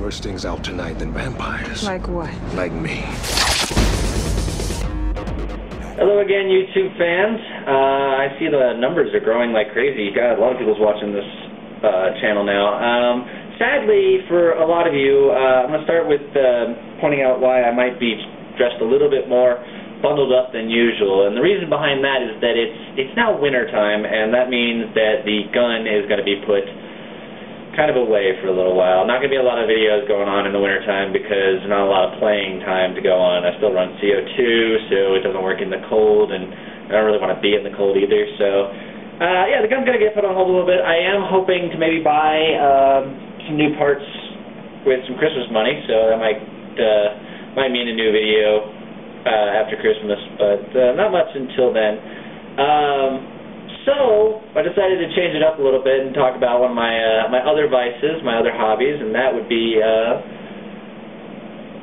worse things out tonight than vampires. Like what? Like me. Hello again, YouTube fans. I see the numbers are growing like crazy. God, a lot of people's watching this channel now. Sadly, for a lot of you, I'm going to start with pointing out why I might be dressed a little bit more bundled up than usual. And the reason behind that is that it's now winter time, and that means that the gun is going to be put kind of away for a little while. Not going to be a lot of videos going on in the winter time because there's not a lot of playing time to go on. I still run CO2, so it doesn't work in the cold, and I don't really want to be in the cold either. So, yeah, the gun's going to get put on hold a little bit. I am hoping to maybe buy some new parts with some Christmas money, so that might mean a new video after Christmas, but not much until then. So I decided to change it up a little bit and talk about one of my other vices, my other hobbies, and that would be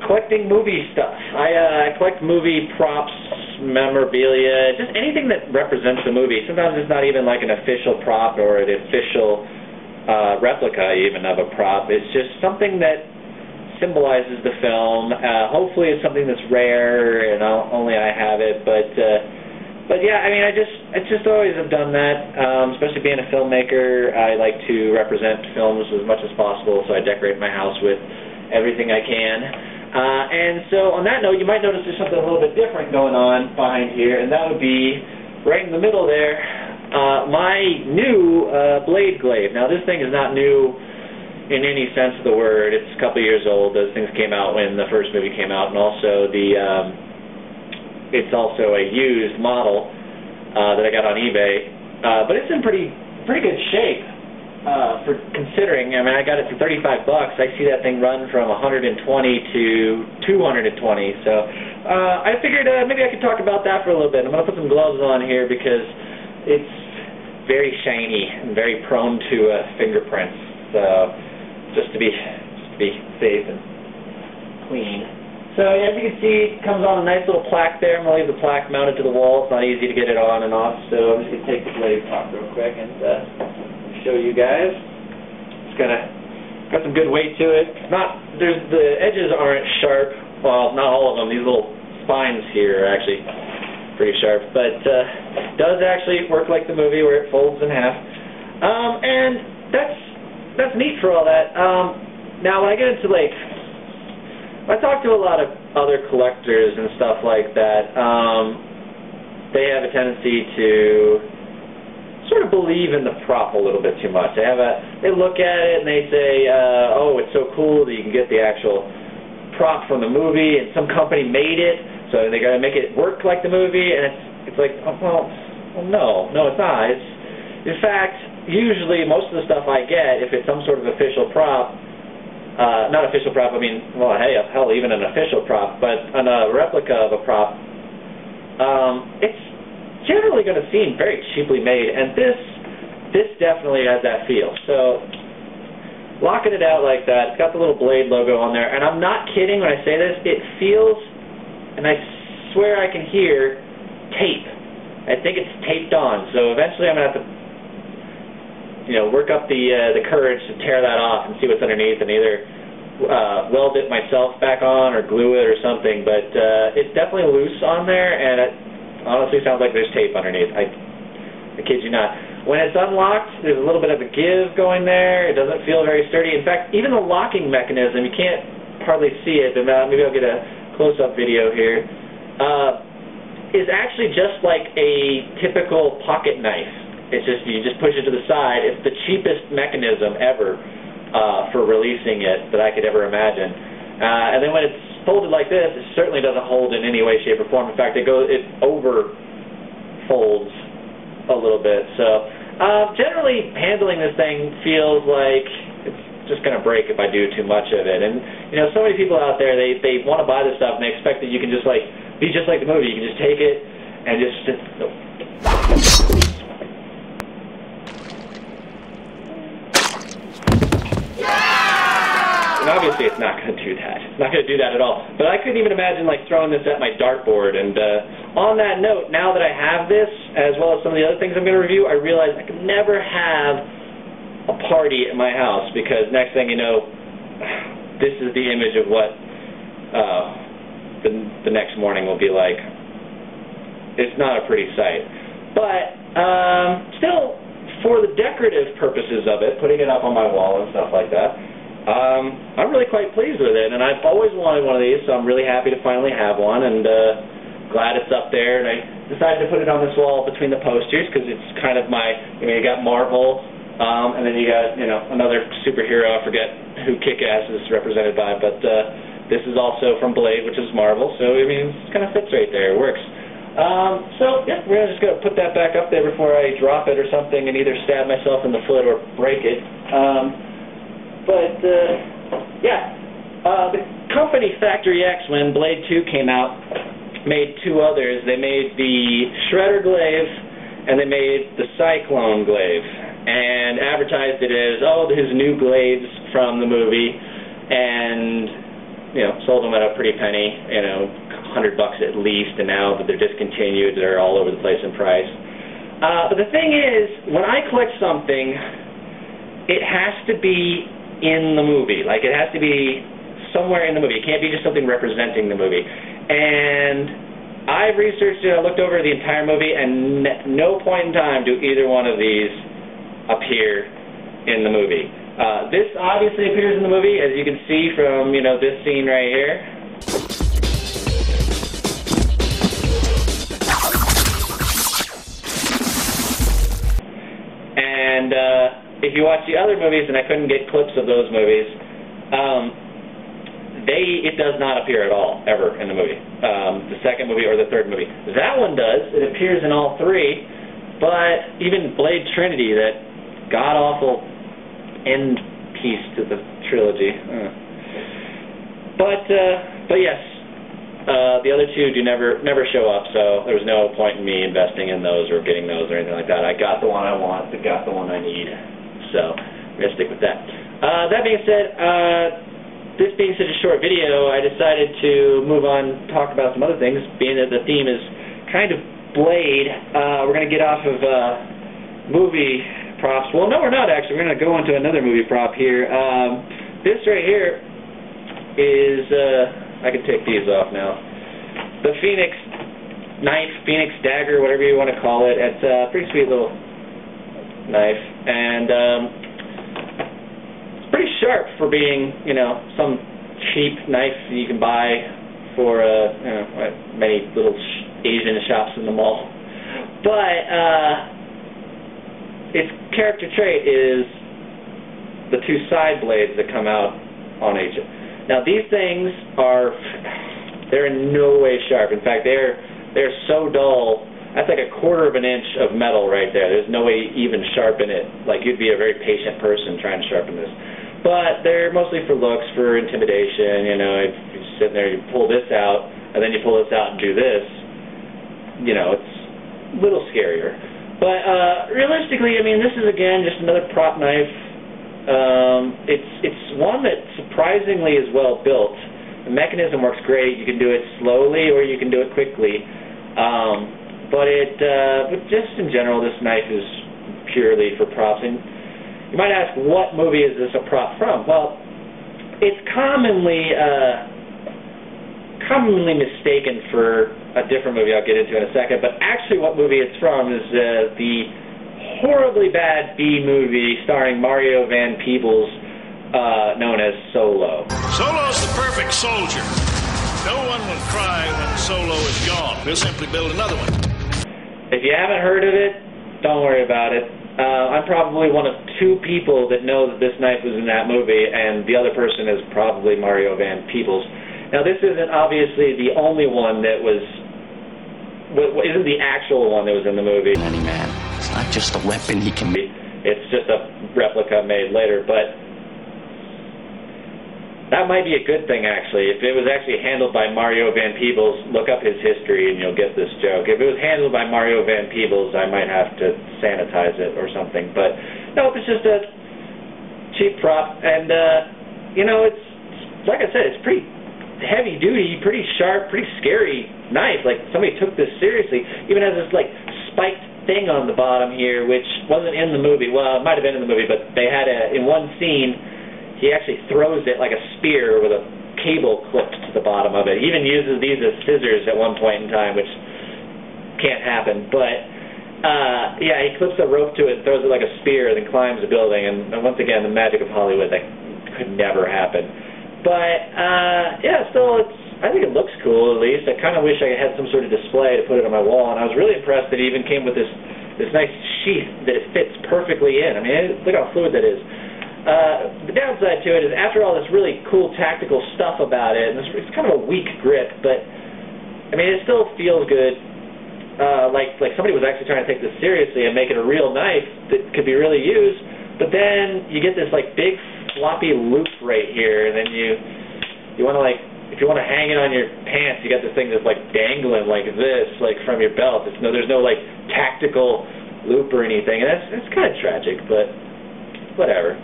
collecting movie stuff. I collect movie props, memorabilia, just anything that represents the movie. Sometimes it's not even like an official prop or an official replica even of a prop. It's just something that symbolizes the film. Hopefully it's something that's rare and only I have it, but yeah, I mean, I just always have done that, especially being a filmmaker. I like to represent films as much as possible, so I decorate my house with everything I can. And so on that note, you might notice there's something a little bit different going on behind here, and that would be right in the middle there, my new blade glaive. Now this thing is not new in any sense of the word. It's a couple years old. Those things came out when the first movie came out, and also it's also a used model that I got on eBay, but it's in pretty good shape for considering. I mean, I got it for $35. I see that thing run from 120 to 220. So I figured maybe I could talk about that for a little bit. I'm going to put some gloves on here because it's very shiny and very prone to fingerprints. So just to be safe and clean. So yeah, as you can see, it comes on a nice little plaque there. I'm going to leave the plaque mounted to the wall. It's not easy to get it on and off, so I'm just going to take the blade off real quick and show you guys. It's got some good weight to it. The edges aren't sharp. Well, not all of them. These little spines here are actually pretty sharp, but it does actually work like the movie where it folds in half. And that's neat for all that. Now, when I get into I talk to a lot of other collectors and stuff like that. They have a tendency to sort of believe in the prop a little bit too much. They look at it and they say, "Oh, it's so cool that you can get the actual prop from the movie, and some company made it, so they got to make it work like the movie." And it's like, oh, well, no, it's not. In fact, usually most of the stuff I get, if it's some sort of official prop. Not official prop, I mean, well, hey, hell, even an official prop, but a replica of a prop, it's generally going to seem very cheaply made, and this definitely has that feel. So, locking it out like that, it's got the little blade logo on there, and I'm not kidding when I say this, it feels, and I swear I can hear, tape. I think it's taped on, so eventually I'm going to have to work up the courage to tear that off and see what's underneath, and either weld it myself back on or glue it or something. But it's definitely loose on there, and it honestly sounds like there's tape underneath. I kid you not. When it's unlocked, there's a little bit of a give going there. It doesn't feel very sturdy. In fact, even the locking mechanism, you can't hardly see it, but maybe I'll get a close-up video here, is actually just like a typical pocket knife. It's just, you just push it to the side. It's the cheapest mechanism ever for releasing it that I could ever imagine. And then when it's folded like this, it certainly doesn't hold in any way, shape, or form. In fact, it over folds a little bit. So generally, handling this thing feels like it's just going to break if I do too much of it. And so many people out there, they want to buy this stuff and they expect that you can just be just like the movie. You can just take it and just. And obviously it's not going to do that. It's not going to do that at all. But I couldn't even imagine throwing this at my dartboard. And on that note, now that I have this, as well as some of the other things I'm going to review, I realize I could never have a party at my house, because next thing you know, this is the image of what the next morning will be like. It's not a pretty sight. But still, for the decorative purposes of it, putting it up on my wall and stuff like that, I'm really quite pleased with it. And I've always wanted one of these, so I'm really happy to finally have one, and glad it's up there. And I decided to put it on this wall between the posters because it's kind of my, you got Marvel, and then you got, another superhero, I forget who Kick-Ass is represented by, but this is also from Glaive, which is Marvel, so, it kind of fits right there. It works. So, yeah, we're just going to put that back up there before I drop it or something and either stab myself in the foot or break it. The company Factory X, when Blade 2 came out, made two others. They made the Shredder Glaive, and they made the Cyclone Glaive, and advertised it as, his new Glaives from the movie, and, sold them at a pretty penny, $100 at least, and now that they're discontinued, they're all over the place in price. But the thing is, when I collect something, it has to be in the movie. Like, it has to be somewhere in the movie. It can't be just something representing the movie. And I've researched it, I looked over the entire movie, and no point in time do either one of these appear in the movie. This obviously appears in the movie, as you can see from, this scene right here. And if you watch the other movies, and I couldn't get clips of those movies, it does not appear at all, ever, in the movie. The second movie or the third movie. That one does. It appears in all three, but even Blade Trinity, that god-awful end piece to the trilogy. But yes, the other two do never show up, so there was no point in me investing in those or getting those or anything like that. I got the one I want, I got the one I need, so I'm going to stick with that. That being said, this being such a short video, I decided to move on, talk about some other things, being that the theme is kind of Blade. We're going to get off of movie props. Well, no, we're not, actually. We're going to go into another movie prop here. This right here is, I can take these off now, the Phoenix knife, Phoenix Dagger, whatever you want to call it. It's a pretty sweet little knife, and it's pretty sharp for being, some cheap knife you can buy for many little Asian shops in the mall. But its character trait is the two side blades that come out on each. Now these things they're in no way sharp. In fact, they're so dull. That's like a quarter of an inch of metal right there. There's no way to even sharpen it. Like, you'd be a very patient person trying to sharpen this. But they're mostly for looks, for intimidation. If you're sitting there, you pull this out, and then you pull this out and do this, it's a little scarier. But realistically, this is, again, just another prop knife. It's one that surprisingly is well built. The mechanism works great. You can do it slowly or you can do it quickly. But just in general, this knife is purely for props. And you might ask, what movie is this a prop from? Well, it's commonly mistaken for a different movie I'll get into in a second, but actually what movie it's from is the horribly bad B movie starring Mario Van Peebles, known as Solo. Solo's the perfect soldier. No one will cry when Solo is gone. We'll simply build another one. If you haven't heard of it, don't worry about it. I'm probably one of two people that know that this knife was in that movie, and the other person is probably Mario Van Peebles. Now, this isn't obviously the only one that isn't the actual one that was in the movie. Any man, it's not just a weapon he can be. It's just a replica made later, but that might be a good thing, actually. If it was actually handled by Mario Van Peebles, look up his history and you'll get this joke. If it was handled by Mario Van Peebles, I might have to sanitize it or something. But, no, it's just a cheap prop. And, it's, like I said, it's pretty heavy duty, pretty sharp, pretty scary knife. Like, somebody took this seriously. Even has this, like, spiked thing on the bottom here, which wasn't in the movie. Well, it might have been in the movie, but they had in one scene, he actually throws it like a spear with a cable clipped to the bottom of it. He even uses these as scissors at one point in time, which can't happen. But yeah, he clips a rope to it, throws it like a spear, and then climbs a building. And once again, the magic of Hollywood, that could never happen. But yeah, still, I think it looks cool. At least I kind of wish I had some sort of display to put it on my wall. And I was really impressed that it even came with this nice sheath that it fits perfectly in. I mean, look how fluid that is. The downside to it is, after all this really cool tactical stuff about it, and it's kind of a weak grip, but I mean, it still feels good. Like somebody was actually trying to take this seriously and make it a real knife that could be really used. But then you get this like big floppy loop right here, and then you want to like, if you want to hang it on your pants, you got this thing that's like dangling like this, like from your belt. There's no like tactical loop or anything, and that's kind of tragic, but whatever.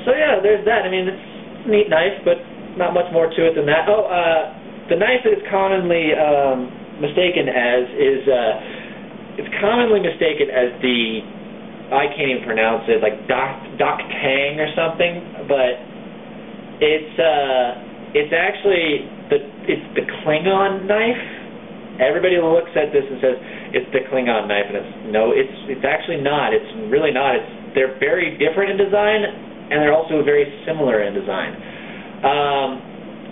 So yeah, there's that. I mean, it's a neat knife, but not much more to it than that. Oh, the knife that is commonly mistaken as it's commonly mistaken as I can't even pronounce it, like Doc Tang or something, but it's actually it's the Klingon knife. Everybody looks at this and says it's the Klingon knife, and it's actually not. It's really not. They're very different in design, and they're also very similar in design.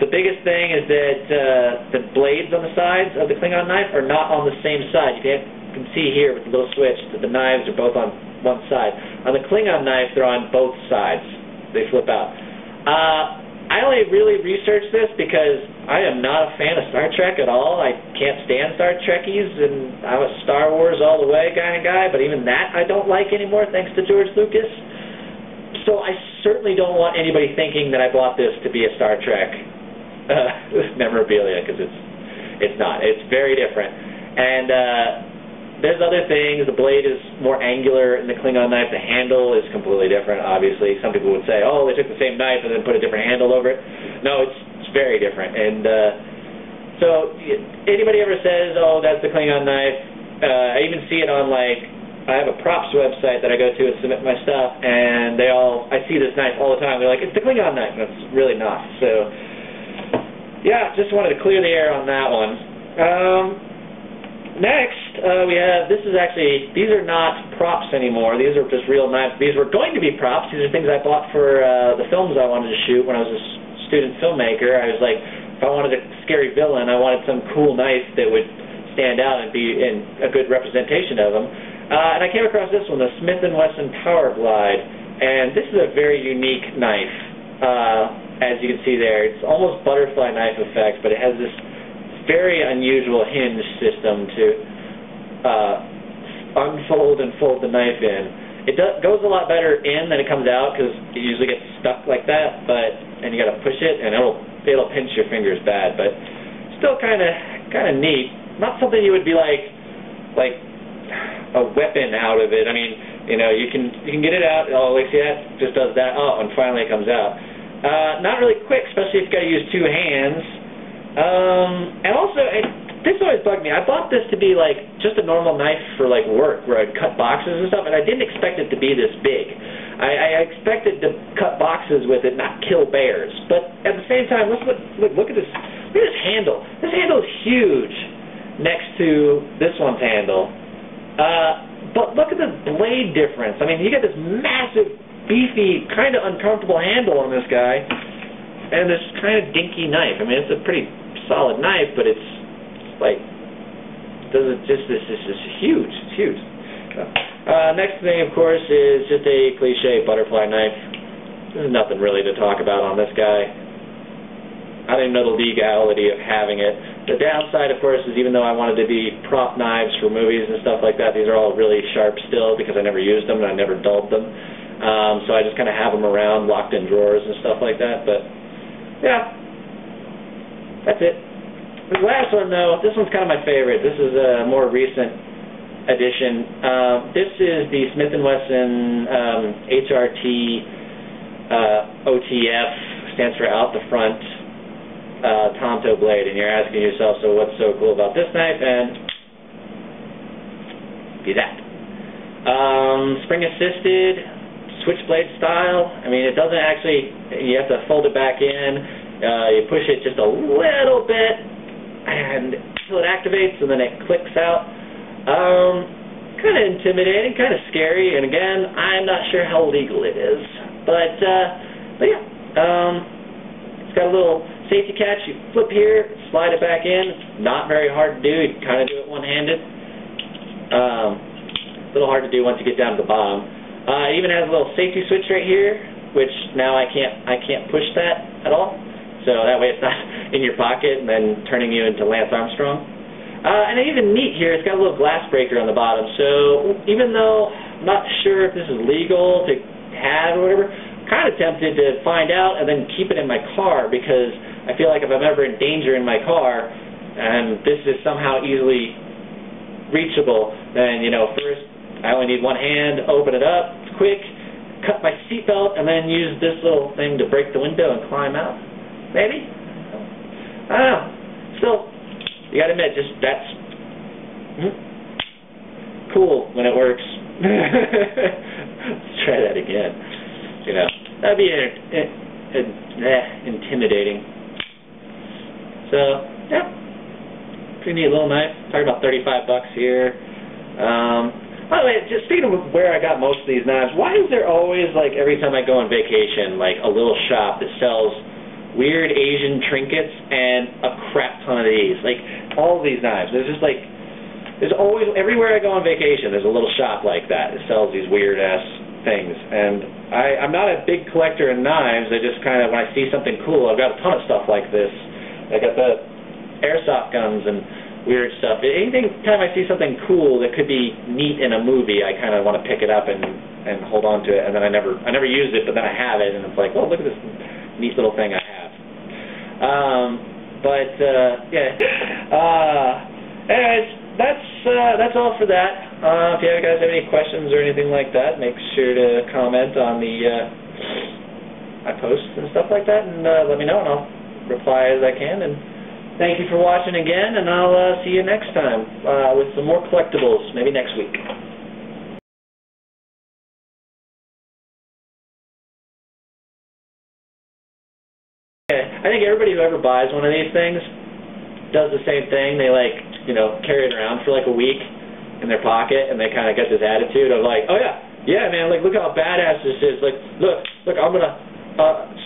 The biggest thing is that the blades on the sides of the Klingon knife are not on the same side. You can see here with the little switch that the knives are both on one side. On the Klingon knife, they're on both sides. They flip out. I only really researched this because I am not a fan of Star Trek at all. I can't stand Star Trekkies, and I'm a Star Wars all the way kind of guy, but even that I don't like anymore, thanks to George Lucas. So I certainly don't want anybody thinking that I bought this to be a Star Trek memorabilia, because it's not. It's very different. And there's other things. The blade is more angular in the Klingon knife. The handle is completely different, obviously. Some people would say, oh, they took the same knife and then put a different handle over it. No, it's very different. And so anybody ever says, oh, that's the Klingon knife, I even see it on, like, I have a props website that I go to and submit my stuff, and I see this knife all the time. They're like, it's the Klingon knife. And it's really not. So yeah, just wanted to clear the air on that one. Next, we have, these are not props anymore. These are just real knives. These were going to be props. These are things I bought for the films I wanted to shoot when I was a student filmmaker. I was like, if I wanted a scary villain, I wanted some cool knife that would stand out and be in a good representation of them. And I came across this one, the Smith & Wesson PowerGlide. And this is a very unique knife. As you can see there, it's almost butterfly knife effect, but it has this very unusual hinge system to unfold and fold the knife in. It goes a lot better in than it comes out, because it usually gets stuck like that, and you got to push it, and it'll pinch your fingers bad, but still kind of neat. Not something you would be like a weapon out of it. I mean, you can get it out. Oh, like see that just does that. Oh, and finally it comes out. Not really quick, especially if you've got to use two hands. And also, this always bugged me. I bought this to be like just a normal knife for like work, where I'd cut boxes and stuff, and I didn't expect it to be this big. I expected to cut boxes with it, not kill bears. But at the same time, look at this. Look at this handle. This handle is huge next to this one's handle. But look at the blade difference. I mean, you got this massive, beefy, kind of uncomfortable handle on this guy, and this kind of dinky knife. I mean, it's a pretty solid knife, but it's like, this is huge. It's huge. Next thing, of course, is just a cliche butterfly knife. There's nothing really to talk about on this guy. I don't even know the legality of having it. The downside, of course, is even though I wanted to be prop knives for movies and stuff like that, these are all really sharp still, because I never used them and I never dulled them. So I just kind of have them around, locked in drawers and stuff like that. But yeah, that's it. The last one, though, this one's kind of my favorite. This is a more recent edition. This is the Smith & Wesson HRT OTF, stands for out the front, Tanto blade. And you're asking yourself, so what's so cool about this knife? And be that. Spring assisted, switchblade style. I mean, it doesn't actually, you have to fold it back in, you push it just a little bit, and until it activates, and then it clicks out. Kind of intimidating, kind of scary, and again, I'm not sure how legal it is. But yeah, it's got a little safety catch. You flip here, slide it back in. It's not very hard to do. You can kind of do it one-handed. A little hard to do once you get down to the bottom. It even has a little safety switch right here, which now I can't push that at all. So that way it's not in your pocket and then turning you into Lance Armstrong. And even neat here, it's got a little glass breaker on the bottom. So even though I'm not sure if this is legal to have or whatever, I'm kind of tempted to find out and then keep it in my car, because I feel like if I'm ever in danger in my car and this is somehow easily reachable, then, you know, first I only need one hand, open it up, quick, cut my seatbelt, and then use this little thing to break the window and climb out. Maybe? I don't know. Still, you gotta admit, just that's cool when it works. Let's try that again. You know, that'd be intimidating. So, yeah, pretty neat little knife. Talking about $35 here. By the way, just speaking of where I got most of these knives, why is there always, like, every time I go on vacation, like, a little shop that sells weird Asian trinkets and a crap ton of these? Like, all of these knives. There's just, like, there's always, everywhere I go on vacation, there's a little shop like that that sells these weird-ass things. And I'm not a big collector in knives. I just kind of, when I see something cool, I've got a ton of stuff like this. I got the airsoft guns and weird stuff. Anytime I see something cool that could be neat in a movie, I kind of want to pick it up and hold on to it, and then I never use it, but then I have it, and it's like, oh, look at this neat little thing I have. Yeah. Anyways, that's all for that. If you guys have any questions or anything like that, make sure to comment on my posts and stuff like that, and let me know, and I'll reply as I can. And thank you for watching again, and I'll see you next time with some more collectibles, maybe next week. I think everybody who ever buys one of these things does the same thing. They, like, you know, carry it around for like a week in their pocket, and they kind of get this attitude of like, oh yeah, man, like, look how badass this is. Like, look, I'm gonna.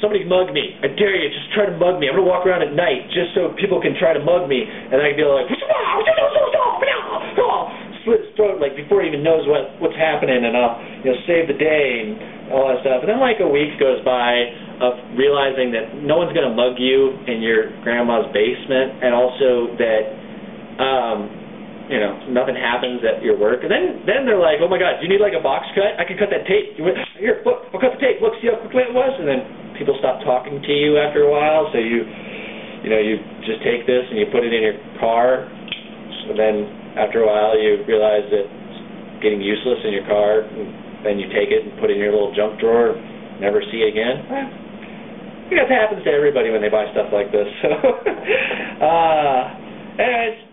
Somebody mug me. I dare you, just try to mug me. I'm going to walk around at night just so people can try to mug me, and I can be like, slit his throat, like, before he even knows what's happening, and I'll, you know, save the day and all that stuff. And then, like, a week goes by of realizing that no one's going to mug you in your grandma's basement, and also that, you know, nothing happens at your work. And then they're like, oh my God, do you need like a box cut? I can cut that tape. Here, look, I'll cut the tape. Look, see how quickly it was? And then people stop talking to you after a while, so you just take this and you put it in your car. And then after a while you realize that it's getting useless in your car, and then you take it and put it in your little junk drawer, never see it again. I think that happens to everybody when they buy stuff like this. So, anyways,